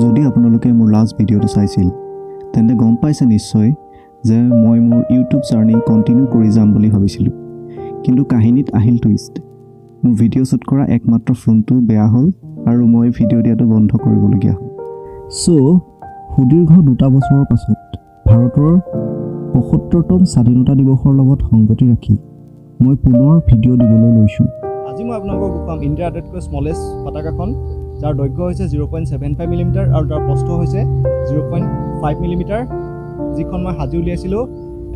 যদি আপোনালোকে মোৰ লাষ্ট ভিডিঅ'টো চাইছিল তেন্তে গম পাইছে নিশ্চয় যে মই মোৰ ইউটিউব জাৰ্নি কণ্টিনিউ কৰি যাম বুলি ভাবিছিলোঁ, কিন্তু কাহিনীত আহিল টুইষ্ট। মোৰ ভিডিঅ' শ্বুট কৰা একমাত্ৰ ফোনটো বেয়া হ'ল আৰু মই ভিডিঅ' দিয়াটো বন্ধ কৰিবলগীয়া হ'ল। সুদীৰ্ঘ 2 বছৰৰ পাছত ভাৰতৰ ৭৫তম স্বাধীনতা দিৱসৰ লগত সংগতি ৰাখি মই পুনৰ ভিডিঅ' দিবলৈ লৈছোঁ। আজি মই আপোনালোকক দেখুৱাম ইণ্ডিয়াৰ আটাইতকৈ স্মলেষ্ট পতাকাখন, যাৰ দৈৰ্ঘ্য হৈছে 0.75 মিলিমিটাৰ আৰু তাৰ প্ৰস্থ হৈছে 0.5 মিলিমিটাৰ, যিখন মই সাজি উলিয়াইছিলোঁ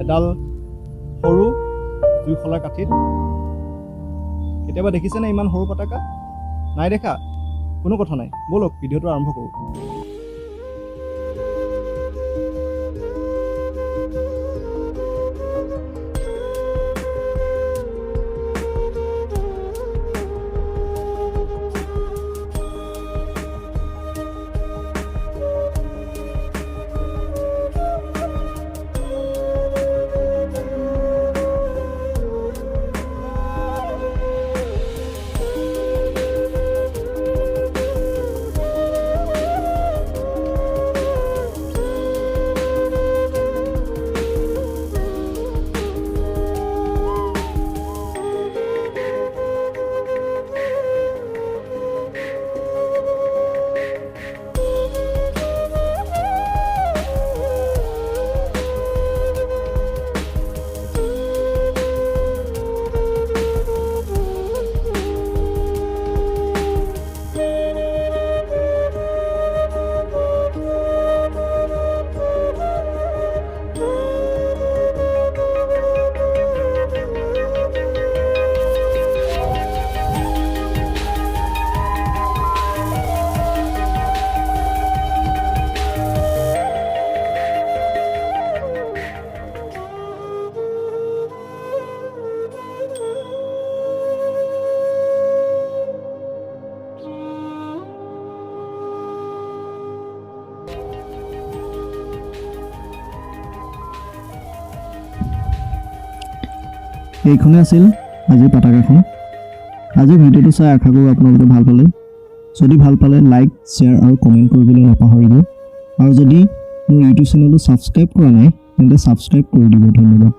এডাল সৰু জুইশলাৰ কাঠিত। কেতিয়াবা দেখিছেনে ইমান সৰু পতাকা? নাই দেখা? কোনো কথা নাই, ব'লক ভিডিঅ'টো আৰম্ভ কৰোঁ। এইখনে আছিল আজিৰ পতাকাখন। আজিৰ ভিডিঅ'টো চাই আশা কৰোঁ আপোনালোকে ভাল পালে। যদি ভাল পালে লাইক, শ্বেয়াৰ আৰু কমেণ্ট কৰিবলৈ নাপাহৰিব। আৰু যদি মোৰ ইউটিউব চেনেলটো ছাবস্ক্ৰাইব কৰা নাই তেন্তে ছাবস্ক্ৰাইব কৰি দিব। ধন্যবাদ।